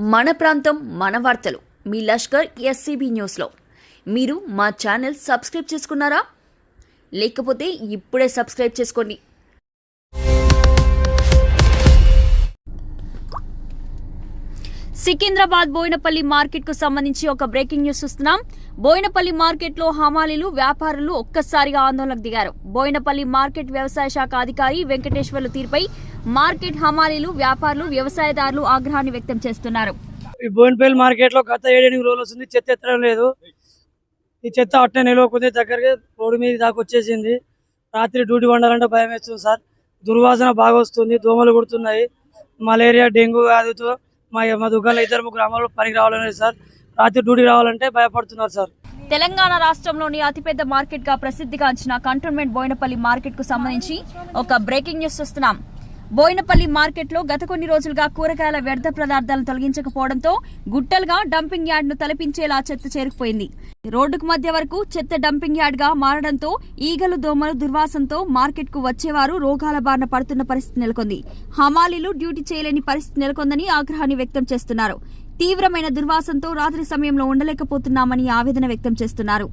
మన ప్రాంతం మన వార్తలు మీ లష్కర్ ఎస్సీబీ న్యూస్లో మీరు మా ఛానల్ సబ్స్క్రైబ్ చేసుకున్నారా? లేకపోతే ఇప్పుడే సబ్స్క్రైబ్ చేసుకోండి. సికింద్రాబాద్ బోయినపల్లి మార్కెట్కు సంబంధించి ఒక బ్రేకింగ్ న్యూస్ చూస్తున్నాం. బోయినపల్లి మార్కెట్లో హమాలీలు వ్యాపారులు ఒక్కసారిగా ఆందోళనకు దిగారు. బోయినపల్లి మార్కెట్ వ్యవసాయ శాఖ అధికారి వెంకటేశ్వర్లు తీరుపై మార్కెట్ హమాలీలు వ్యాపారులు వ్యవసాయదారులు ఆగ్రహాన్ని వ్యక్తం చేస్తున్నారు. ఈ బోయినపల్లి మార్కెట్ లో గత 7-8 రోజులు వస్తుంది, చెత్త ఎత్తడం లేదు. ఈ చెత్త అట్టే నిలవకుంది, దగ్గరగా రోడ్డు మీద దాకా వచ్చేసింది. రాత్రి డ్యూటీ వండాలంటే భయం వేస్తుంది సార్. దుర్వాసన బాగా వస్తుంది, దోమలు కుడుతున్నాయి. మలేరియా డెంగ్యూ వ్యాధితో మా దుకాణంలో 2-3 గ్రామాల్లో పనికి రావాలనేది సార్. రాత్రి డ్యూటీ రావాలంటే భయపడుతున్నారు సార్. తెలంగాణ రాష్ట్రంలోని అతిపెద్ద మార్కెట్ గా ప్రసిద్ధిగాంచిన కంటోన్మెంట్ బోయినపల్లి మార్కెట్ కు సంబంధించి ఒక బ్రేకింగ్ న్యూస్ చూస్తున్నాం. బోయినపల్లి మార్కెట్ లో గత కొన్ని రోజులుగా కూరగాయల వ్యర్థ పదార్థాలను తొలగించకపోవడంతో గుట్టలుగా డంపింగ్ యార్డ్ ను తలపించేలా చెత్త చేరుకుపోయింది. రోడ్డుకు మధ్య వరకు చెత్త డంపింగ్ యార్డ్ గా మారడంతో ఈగలు దోమలు దుర్వాసంతో మార్కెట్ కు వచ్చేవారు రోగాల బారిన పడుతున్న పరిస్థితి నెలకొంది. హమాలీలు డ్యూటీ చేయలేని పరిస్థితి నెలకొందని ఆగ్రహాన్ని వ్యక్తం చేస్తున్నారు. తీవ్రమైన దుర్వాసంతో రాత్రి సమయంలో ఉండలేకపోతున్నామని ఆవేదన వ్యక్తం చేస్తున్నారు.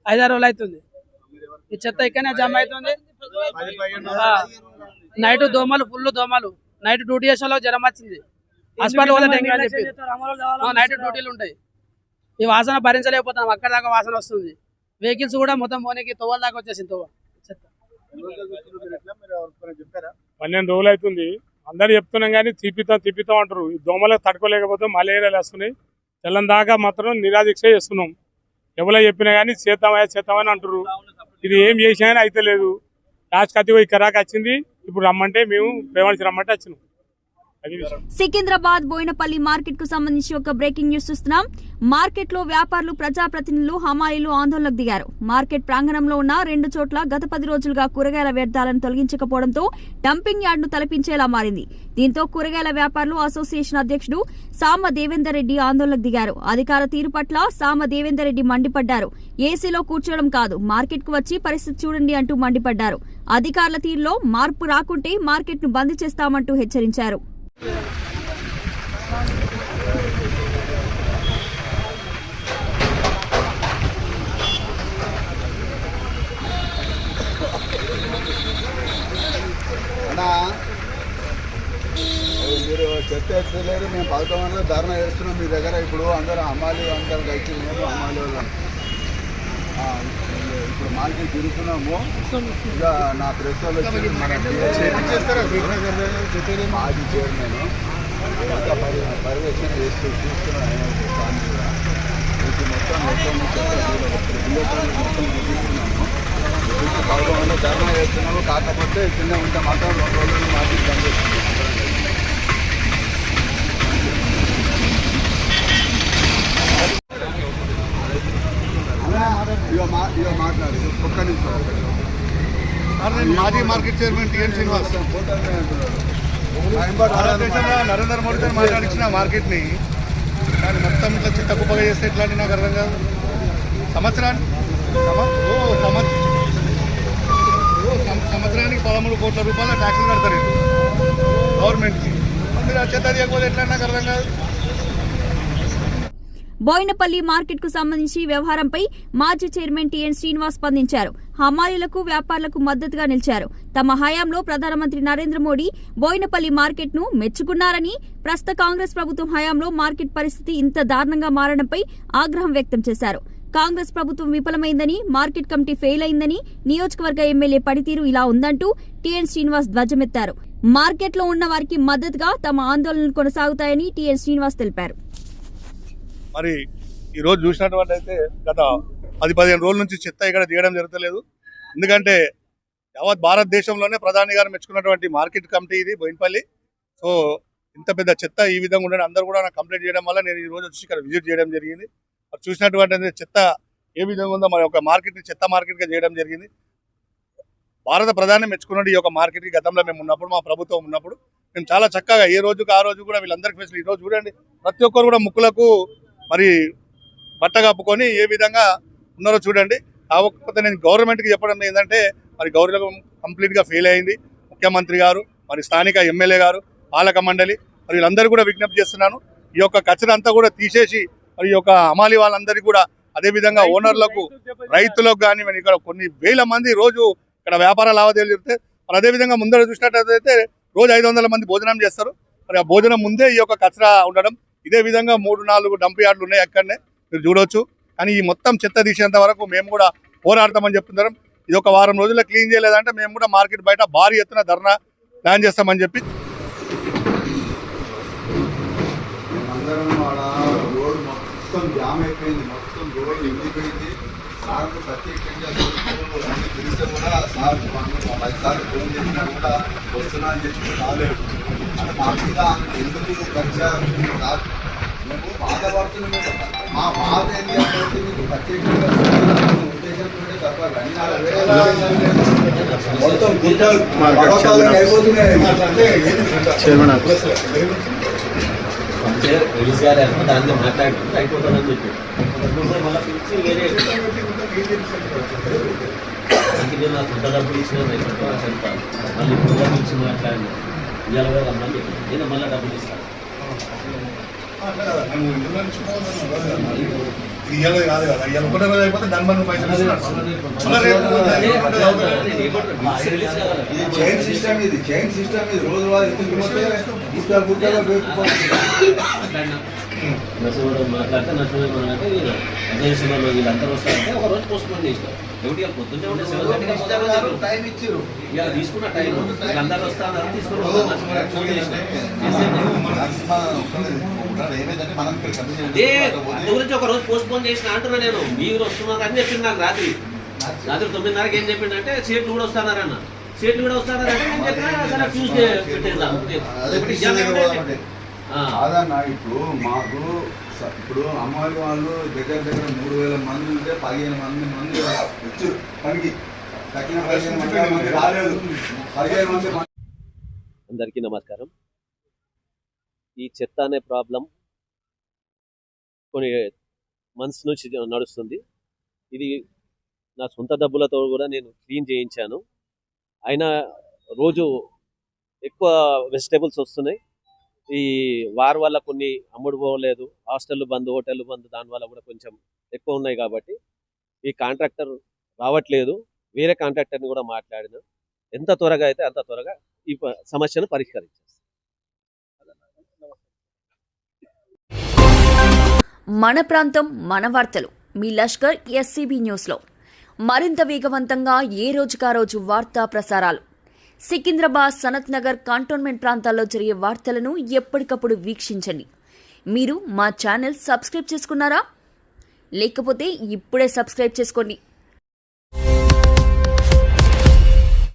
5-6 రోజులు అవుతుంది ఈ చెత్త ఇక్కడనే జమ అవుతుంది. నైట్ దోమలు, ఫుల్ దోమలు. నైట్ డ్యూటీ చేసే వాళ్ళకి జ్వరం వచ్చింది, హాస్పిటల్ పోతే డెంగ్యూ అని చెప్పి నైట్ డ్యూటీలు ఉంటాయి. ఈ వాసన భరించలేకపోతున్నాం, అక్కడ దాకా వాసన వస్తుంది. వెహికల్స్ కూడా మొత్తం పోనీకి తోవల దాకా వచ్చేసింది. తోవ చెత్త 12 రోజులు అవుతుంది. అందరు చెప్తున్నాం కానీ తిప్పితాం అంటారు. ఈ దోమలకు తట్టుకోలేకపోతే మలేరియాలు వస్తున్నాయి. తెల్లం దాకా మాత్రం నిరాదీక్ష చేస్తున్నాం. ఎవరో చెప్పినా కానీ చేద్దామని అంటారు. ఇది ఏం చేసినా కానీ అయితే లేదు. లాస్ట్ కత్తి పోయి కరాకు వచ్చింది. ఇప్పుడు రమ్మంటే మేము ప్రేమకి రమ్మంటే వచ్చినాం. సికింద్రాబాద్ బోయినపల్లి మార్కెట్ కు సంబంధించి ఒక బ్రేకింగ్ న్యూస్ చూస్తున్నాం. మార్కెట్ లో వ్యాపారులు ప్రజాప్రతినిధులు హమాలీలు ఆందోళనకు దిగారు. మార్కెట్ ప్రాంగణంలో ఉన్న 2 చోట్ల గత 10 రోజులుగా కూరగాయల వ్యర్థాలను తొలగించకపోవడంతో డంపింగ్ యార్డ్ ను తలపించేలా మారింది. దీంతో కూరగాయల వ్యాపారులు అసోసియేషన్ అధ్యక్షుడు సామ దేవేందర్ రెడ్డి ఆందోళనకు దిగారు. అధికార తీరు పట్ల సామ దేవేందర్ రెడ్డి మండిపడ్డారు. ఏసీలో కూర్చోవడం కాదు, మార్కెట్ కు వచ్చి పరిస్థితి చూడండి అంటూ మండిపడ్డారు. అధికారుల తీరులో మార్పు రాకుంటే మార్కెట్ ను బంద్ చేస్తామంటూ హెచ్చరించారు. మీరు చెత్త ఎత్తలేరు, మేము 11 గంటలకు ధర్నా చేస్తున్నాం మీ దగ్గర. ఇప్పుడు అందరూ అమ్మాలి అందరం కలిసి మేము అమ్మాలి వాళ్ళం ఇప్పుడు మార్కెట్ తిరుగుతున్నాము. ఇక నా ప్రెస్ వాళ్ళు వచ్చి మాజీ చైర్మన్ ఇంకా పర్యవేక్షణ చేస్తూ చూస్తున్నాను. మొత్తం మొత్తం చూపిస్తున్నాము. 11 గంటలకు ధర్నా చేస్తున్నాము. కాకపోతే చిన్న ఉంటే మాత్రం 2 రోజులు మార్కెట్ బంద్ చేస్తున్నాము. మాట్లాడు ఒక్క నిమిషం. మాజీ మార్కెట్ చైర్మన్ టిఎన్ శ్రీనివాస్ భారతదేశంలో నరేంద్ర మోడీతో మాట్లాడించిన మార్కెట్ని దాన్ని మొత్తం ఇట్లా చిత్త కుప్పగా చేస్తే ఎట్లా అని నాకు అర్థం కాదు. సంవత్సరానికి 13 కోట్ల రూపాయల ట్యాక్సులు కడతారు గవర్నమెంట్కి. మీరు ఆ చెత్త తీయకపోతే ఎట్లా నాకు అర్థం కాదు. బోయినపల్లి మార్కెట్ కు సంబంధించి వ్యవహారంపై మాజీ చైర్మన్ టిఎన్ శ్రీనివాస్ స్పందించారు. హమాలీలకు వ్యాపారులకు మద్దతుగా నిలిచారు. తమ హయాంలో ప్రధానమంత్రి నరేంద్ర మోడీ బోయినపల్లి మార్కెట్ ను మెచ్చుకున్నారని, ప్రస్తుత కాంగ్రెస్ ప్రభుత్వం హయాంలో మార్కెట్ పరిస్థితి ఇంత దారుణంగా మారడంపై ఆగ్రహం వ్యక్తం చేశారు. కాంగ్రెస్ ప్రభుత్వం విఫలమైందని, మార్కెట్ కమిటీ ఫెయిల్ అయిందని, నియోజకవర్గ ఎమ్మెల్యే పనితీరు ఇలా ఉందంటూ టిఎన్ శ్రీనివాస్ ధ్వజమెత్తారు. మార్కెట్ లో ఉన్న వారికి మద్దతుగా తమ ఆందోళనలు కొనసాగుతాయని టిఎన్ శ్రీనివాస్ తెలిపారు. మరి ఈరోజు చూసినటువంటి అయితే గత 10-15 రోజుల నుంచి చెత్త ఇక్కడ తీయడం జరగలేదు. ఎందుకంటే యావత్ భారతదేశంలోనే ప్రధాని గారు మెచ్చుకున్నటువంటి మార్కెట్ కమిటీ ఇది బోయినపల్లి. సో ఇంత పెద్ద చెత్త ఈ విధంగా ఉండడం అందరూ కూడా నాకు కంప్లైంట్ చేయడం వల్ల నేను ఈ రోజు వచ్చి ఇక్కడ విజిట్ చేయడం జరిగింది. మరి చూసినటువంటి చెత్త ఏ విధంగా ఉందో మరి ఒక మార్కెట్ని చెత్త మార్కెట్గా చేయడం జరిగింది. భారత ప్రధాని మెచ్చుకున్నట్టు ఈ యొక్క మార్కెట్కి గతంలో మేము ఉన్నప్పుడు, మా ప్రభుత్వం ఉన్నప్పుడు మేము చాలా చక్కగా ఏ రోజుకు ఆ రోజు కూడా వీళ్ళందరికీ ఫెసిలిటీ. ఈరోజు చూడండి ప్రతి ఒక్కరు కూడా ముక్కులకు మరి బట్ట కప్పుకొని ఏ విధంగా ఉన్నారో చూడండి. కాకపోతే నేను గవర్నమెంట్కి చెప్పడం ఏంటంటే మరి గవర్నమెంట్ కంప్లీట్గా ఫెయిల్ అయింది. ముఖ్యమంత్రి గారు, మరి స్థానిక ఎమ్మెల్యే గారు, పాలక మండలి, మరి వీళ్ళందరూ కూడా విజ్ఞప్తి చేస్తున్నాను. ఈ యొక్క కచరా అంతా కూడా తీసేసి మరి ఈ యొక్క హమాలి వాళ్ళందరికీ కూడా అదేవిధంగా ఓనర్లకు రైతులకు కానీ మరి ఇక్కడ కొన్ని వేల మంది రోజు ఇక్కడ వ్యాపార లావాదేవీలు జరుగుతాయి. మరి అదేవిధంగా ముందర చూసినట్టయితే రోజు 500 మంది భోజనం చేస్తారు. మరి ఆ భోజనం ముందే ఈ యొక్క కచరా ఉండడం, ఇదే విధంగా 3-4 డంప్ యార్డులు ఉన్నాయి అక్కడనే మీరు చూడవచ్చు. కానీ ఈ మొత్తం చెత్త తీసేంత వరకు మేము కూడా పోరాడతామని చెప్తున్నారు. ఇది ఒక వారం రోజుల్లో క్లీన్ చేయలేదంటే మేము కూడా మార్కెట్ బయట భారీ ఎత్తున ధర్నా ప్లాన్ చేస్తామని చెప్పి అందరం ఆడ రోడ్ మొత్తం జామ్ అయిపోయింది, మొత్తం రోడ్ ఎండిపోయింది. సార్కు ప్రత్యేకంగా అన్ని తెలిస్తే కూడా సార్ 10 సార్లు ఫోన్ చేసినా కూడా వస్తున్నా అని చెప్పి రాలేదు. అంటే మా మీద ఎందుకు వచ్చారు సార్, మేము బాధపడుతున్నాము. మా బాధ ఏంటి అంటే మీకు ప్రత్యేకంగా ఉద్దేశంతో తప్ప మొత్తం గుంటలు అయిపోతున్నాయి. రిలీజ్ కాలేదు, దాన్ని మాట్లాడుకుంటే అయిపోతుందని చెప్పి మళ్ళీ పిలిచి వేరే అందుకే నా సొంత డబ్బులు ఇచ్చిన చెప్తాను. మళ్ళీ ఇప్పుడు పిలిచి మాట్లాడినా ఇవాళ కూడా రమ్మని చెప్పి నేను మళ్ళీ డబ్బులు ఇస్తాను. చైన్ సిస్టమ్ ఇది, చైన్ సిస్టమ్ ఇది. రోజు నర్సింహరావు మాట్లాడితే నర్సింహరావు అంటే అజయ్ సినిమాలో వీళ్ళందరూ వస్తారంటే ఒక రోజు పోస్ట్ పోన్ చేస్తాం. ఒకటి పొద్దున్నే ఉంటే 7:30 టైం ఇచ్చారు. ఇవాళ తీసుకున్న టైం వీళ్ళందరూ వస్తారని తీసుకుని అదే అందు గురించి ఒక రోజు పోస్ట్ పోన్ చేసిన అంటున్నా నేను. మీరు వస్తున్నారు అని చెప్పింది నాకు రాత్రి 9:30కి ఏం చెప్పిందంటే సీట్లు కూడా వస్తున్నారన్న. సీట్లు కూడా వస్తున్నారంటే నేను చెప్పిన సరే ట్యూస్డే పెట్టేద్దాం. కాదన్న, ఇప్పుడు మాకు ఇప్పుడు అమ్మాయి వాళ్ళు దగ్గర 3,000 మంది ఉంటే 15 మంది వచ్చారు పనికి. తగ్గిన 15 మంది రాలేదు. 15 మంది. అందరికీ నమస్కారం. ఈ చెత్త అనే ప్రాబ్లం కొన్ని మంత్స్ నుంచి నడుస్తుంది. ఇది నా సొంత డబ్బులతో కూడా నేను క్లీన్ చేయించాను. అయినా రోజు ఎక్కువ వెజిటేబుల్స్ వస్తున్నాయి. ఈ వార్ వల్ల కొన్ని అమ్ముడు పోలేదు, హాస్టళ్ళు బంద్, హోటళ్ళు బంద్, దానివల్ల కూడా కొంచెం ఎక్కువ ఉన్నాయి. కాబట్టి ఈ కాంట్రాక్టర్ రావట్లేదు. వేరే కాంట్రాక్టర్ని కూడా మాట్లాడిన ఎంత త్వరగా అయితే అంత త్వరగా ఈ సమస్యను పరిష్కరించారు. మన ప్రాంతం మన వార్తలు మీ లష్కర్ ఎస్సీబీ న్యూస్లో మరింత వేగవంతంగా ఏ రోజుకా రోజు వార్తా ప్రసారాలు. సికింద్రాబాద్, సనత్ నగర్, కంటోన్మెంట్ ప్రాంతాల్లో జరిగే వార్తలను ఎప్పటికప్పుడు వీక్షించండి. మీరు మా ఛానల్ సబ్స్క్రైబ్ చేసుకున్నారా? లేకపోతే ఇప్పుడే సబ్స్క్రైబ్ చేసుకోండి.